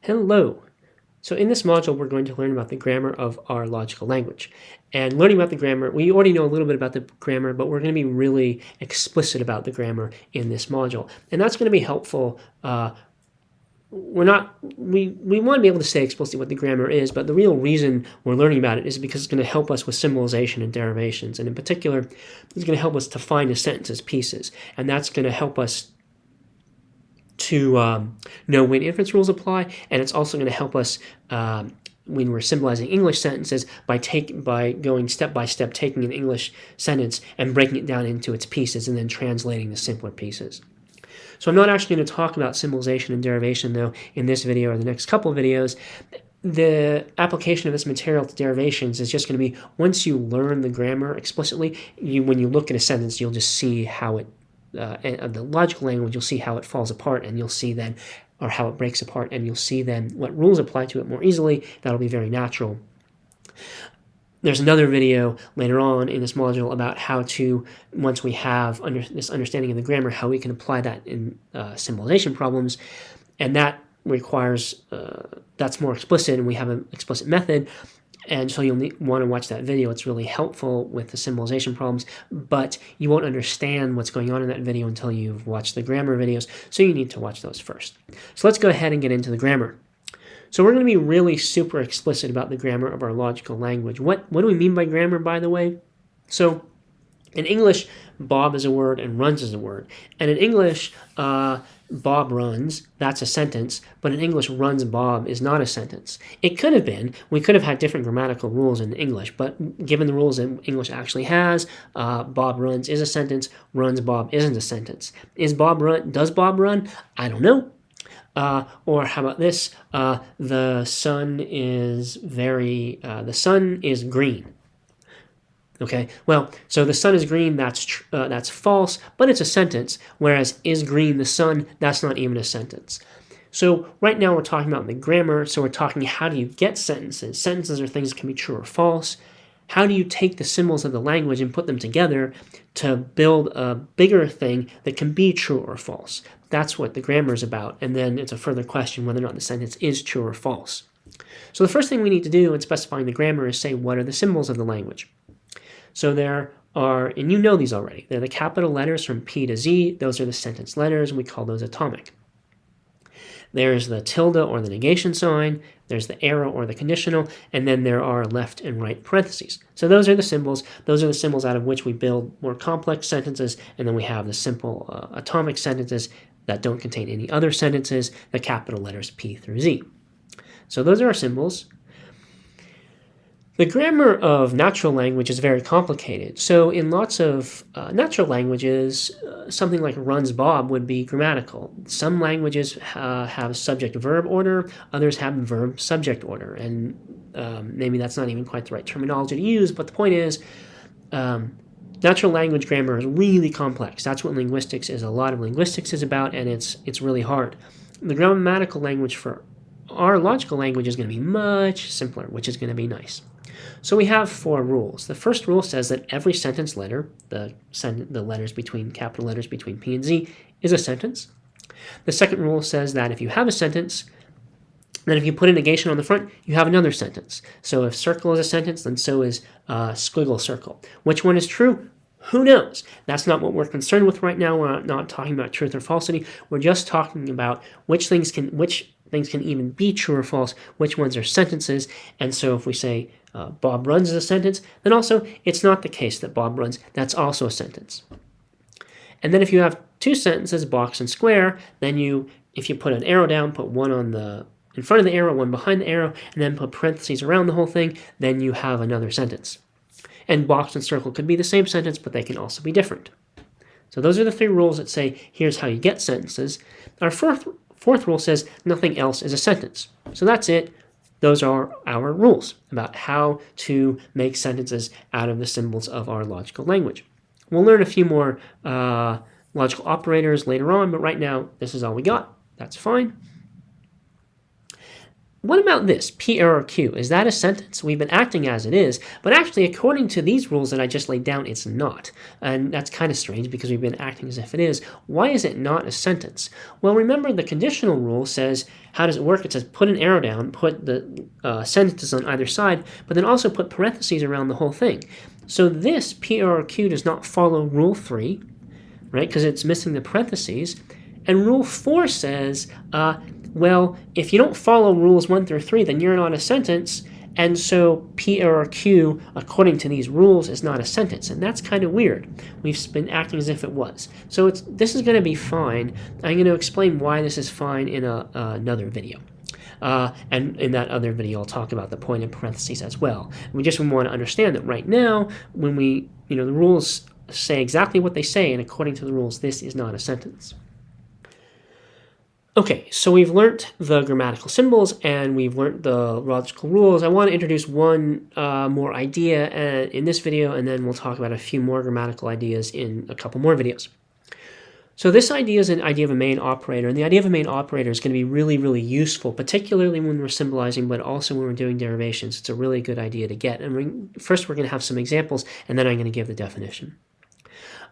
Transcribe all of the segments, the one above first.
Hello. So in this module, we're going to learn about the grammar of our logical language. And learning about the grammar, we already know a little bit about the grammar, but we're going to be really explicit about the grammar in this module. And that's going to be helpful. We want to be able to say explicitly what the grammar is, but the real reason we're learning about it is because it's going to help us with symbolization and derivations. And in particular, it's going to help us to find a sentence's pieces. And that's going to help us to know when inference rules apply, and it's also going to help us when we're symbolizing English sentences by going step by step, taking an English sentence and breaking it down into its pieces and then translating the simpler pieces. So I'm not actually going to talk about symbolization and derivation, though, in this video or the next couple of videos. The application of this material to derivations is just going to be, once you learn the grammar explicitly, when you look at a sentence, you'll just see how it the logical language, you'll see how it falls apart, and you'll see then, or how it breaks apart, and you'll see then what rules apply to it more easily. That'll be very natural. There's another video later on in this module about how to, once we have this understanding of the grammar, how we can apply that in symbolization problems, and that requires, that's more explicit, and we have an explicit method. And so you'll want to watch that video. It's really helpful with the symbolization problems, but you won't understand what's going on in that video until you've watched the grammar videos, so you need to watch those first. So let's go ahead and get into the grammar. So we're going to be really super explicit about the grammar of our logical language. What do we mean by grammar, by the way? So in English, Bob is a word and runs is a word. And in English, Bob runs, that's a sentence, but in English, runs Bob is not a sentence. It could have been. We could have had different grammatical rules in English, but given the rules that English actually has, Bob runs is a sentence, runs Bob isn't a sentence. Does Bob run? I don't know. Or how about this? The sun is green. Okay, well, so the sun is green, that's false, but it's a sentence, whereas is green the sun, that's not even a sentence. So right now we're talking about the grammar, so we're talking how do you get sentences. Sentences are things that can be true or false. How do you take the symbols of the language and put them together to build a bigger thing that can be true or false? That's what the grammar is about, and then it's a further question whether or not the sentence is true or false. So the first thing we need to do in specifying the grammar is say, what are the symbols of the language? So there are, and you know these already, they're the capital letters from P to Z. Those are the sentence letters, and we call those atomic. There's the tilde or the negation sign, there's the arrow or the conditional, and then there are left and right parentheses. So those are the symbols. Those are the symbols out of which we build more complex sentences, and then we have the simple atomic sentences that don't contain any other sentences, the capital letters P through Z. So those are our symbols. The grammar of natural language is very complicated. So in lots of natural languages, something like runs Bob would be grammatical. Some languages have subject-verb order, others have verb-subject order, and maybe that's not even quite the right terminology to use, but the point is, natural language grammar is really complex. That's what linguistics is. A lot of linguistics is about, and it's really hard. The grammatical language for our logical language is going to be much simpler, which is going to be nice. So we have 4 rules. The first rule says that every sentence letter, the letters between capital letters between P and Z, is a sentence. The second rule says that if you have a sentence, then if you put a negation on the front, you have another sentence. So if circle is a sentence, then so is squiggle circle. Which one is true? Who knows? That's not what we're concerned with right now. We're not talking about truth or falsity. We're just talking about which things can even be true or false, which ones are sentences. And so if we say Bob runs is a sentence, then also it's not the case that Bob runs. That's also a sentence. And then if you have 2 sentences, box and square, then if you put an arrow down, put one in front of the arrow, one behind the arrow, and then put parentheses around the whole thing, then you have another sentence. And box and circle could be the same sentence, but they can also be different. So those are the 3 rules that say, here's how you get sentences. Our fourth rule says nothing else is a sentence. So that's it. Those are our rules about how to make sentences out of the symbols of our logical language. We'll learn a few more logical operators later on, but right now, this is all we got. That's fine. what about this, P error Q? Is that a sentence? We've been acting as it is, but actually, according to these rules that I just laid down, it's not. And that's kind of strange because we've been acting as if it is. Why is it not a sentence? Well, remember the conditional rule says, how does it work? It says put an arrow down, put the sentences on either side, but then also put parentheses around the whole thing. So this P error Q does not follow Rule 3, right, because it's missing the parentheses. And Rule 4 says, well, if you don't follow rules 1 through 3, then you're not a sentence, and so P error Q, according to these rules, is not a sentence, and that's kind of weird. We've been acting as if it was. So this is going to be fine. I'm going to explain why this is fine in another video. And in that other video, I'll talk about the point in parentheses as well. We just want to understand that right now, when the rules say exactly what they say, and according to the rules, this is not a sentence. Okay, so we've learnt the grammatical symbols and we've learnt the logical rules. I want to introduce one more idea in this video, and then we'll talk about a few more grammatical ideas in a couple more videos. So this idea is an idea of a main operator, and the idea of a main operator is going to be really, really useful, particularly when we're symbolizing, but also when we're doing derivations. It's a really good idea to get. And first we're going to have some examples, and then I'm going to give the definition.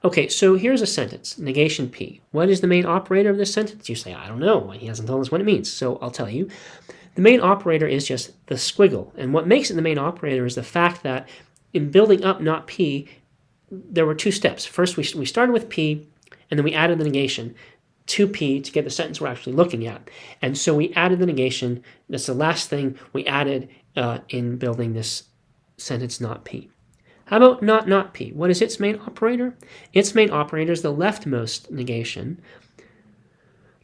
Okay, so here's a sentence, negation P. What is the main operator of this sentence? You say, I don't know. He hasn't told us what it means, so I'll tell you. The main operator is just the squiggle, and what makes it the main operator is the fact that in building up not P, there were two steps. First, we started with P, and then we added the negation to P to get the sentence we're actually looking at. And so we added the negation. That's the last thing we added in building this sentence not P. How about not P? What is its main operator? Its main operator is the leftmost negation,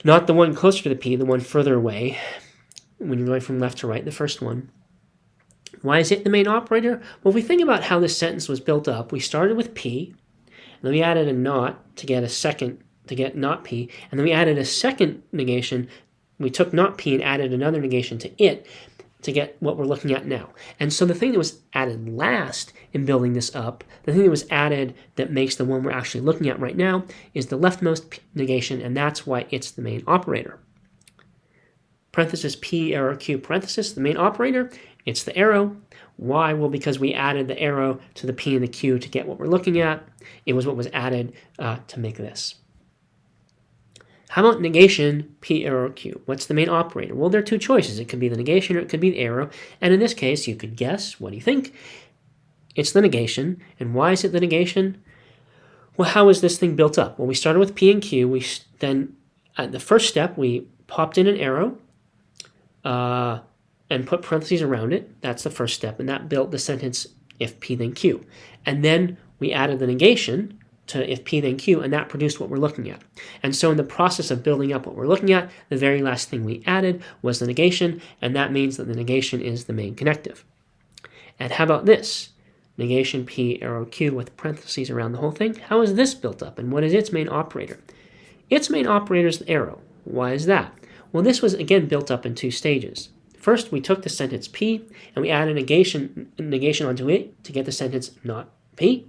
not the one closer to the P, the one further away, when you're going from left to right, the first one. Why is it the main operator? Well, if we think about how this sentence was built up, we started with P, and then we added a not to get not P, and then we added a second negation. We took not P and added another negation to it to get what we're looking at now. And so the thing that was added last in building this up, the thing that was added that makes the one we're actually looking at right now, is the leftmost negation, and that's why it's the main operator. Parenthesis P arrow Q parenthesis, the main operator, it's the arrow. Why? Well, because we added the arrow to the P and the Q to get what we're looking at. It was what was added to make this. How about negation P arrow Q? What's the main operator? Well, there are two choices. It could be the negation or it could be the arrow. And in this case, you could guess. What do you think? It's the negation. And why is it the negation? Well, how is this thing built up? Well, we started with P and Q. Then at the first step, we popped in an arrow and put parentheses around it. That's the first step. And that built the sentence if P then Q. And then we added the negation to if P then Q, and that produced what we're looking at. And so in the process of building up what we're looking at, the very last thing we added was the negation, and that means that the negation is the main connective. And how about this? Negation P arrow Q with parentheses around the whole thing. How is this built up, and what is its main operator? Its main operator is the arrow. Why is that? Well, this was again built up in two stages. First, we took the sentence P, and we added negation onto it to get the sentence not P.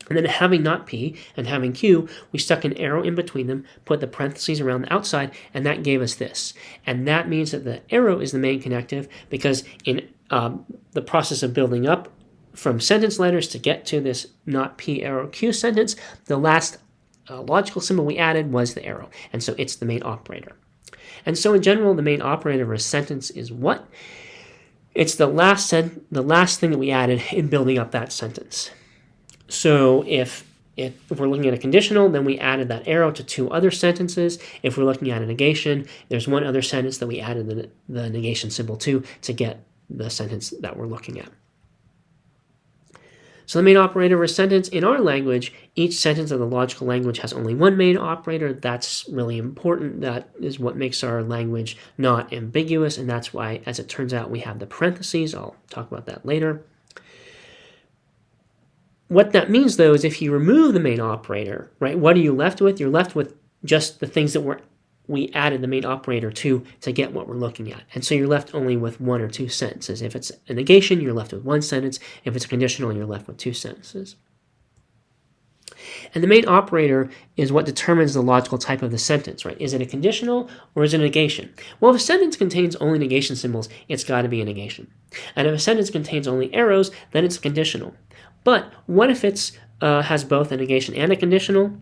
And then having not P and having Q, we stuck an arrow in between them, put the parentheses around the outside, and that gave us this. And that means that the arrow is the main connective because in the process of building up from sentence letters to get to this not P arrow Q sentence, the last logical symbol we added was the arrow. And so it's the main operator. And so in general, the main operator of a sentence is what? It's the last thing that we added in building up that sentence. So if we're looking at a conditional, then we added that arrow to two other sentences. If we're looking at a negation, there's one other sentence that we added the negation symbol to get the sentence that we're looking at. So the main operator of a sentence in our language, each sentence of the logical language has only one main operator. That's really important. That is what makes our language not ambiguous, and that's why, as it turns out, we have the parentheses. I'll talk about that later. What that means, though, is if you remove the main operator, right, what are you left with? You're left with just the things that we added the main operator to get what we're looking at. And so you're left only with one or two sentences. If it's a negation, you're left with one sentence. If it's a conditional, you're left with two sentences. And the main operator is what determines the logical type of the sentence, right? Is it a conditional or is it a negation? Well, if a sentence contains only negation symbols, it's got to be a negation. And if a sentence contains only arrows, then it's conditional. But what if it's has both a negation and a conditional?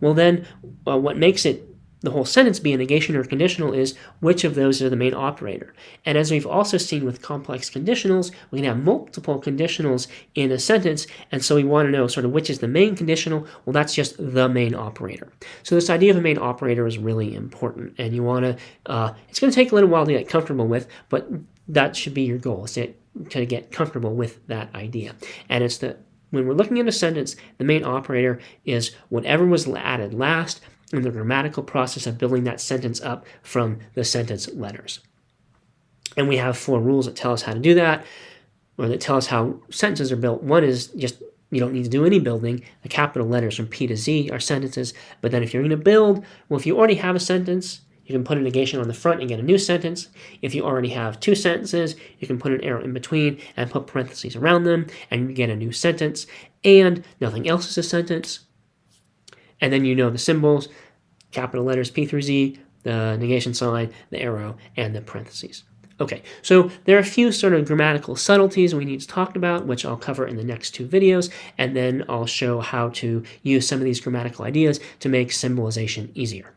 Well, then what makes it the whole sentence be a negation or conditional is which of those are the main operator. And as we've also seen with complex conditionals, we can have multiple conditionals in a sentence, and so we want to know sort of which is the main conditional. Well, that's just the main operator. So this idea of a main operator is really important, and you want to, it's going to take a little while to get comfortable with, but that should be your goal, is to get comfortable with that idea. And it's when we're looking at a sentence, the main operator is whatever was added last in the grammatical process of building that sentence up from the sentence letters. And we have 4 rules that tell us how to do that, or that tell us how sentences are built. One is just you don't need to do any building. The capital letters from P to Z are sentences. But then if you're going to build, well, if you already have a sentence, you can put a negation on the front and get a new sentence. If you already have 2 sentences, you can put an arrow in between and put parentheses around them, and you get a new sentence. And nothing else is a sentence. And then you know the symbols, capital letters P through Z, the negation sign, the arrow, and the parentheses. Okay, so there are a few sort of grammatical subtleties we need to talk about, which I'll cover in the next 2 videos, and then I'll show how to use some of these grammatical ideas to make symbolization easier.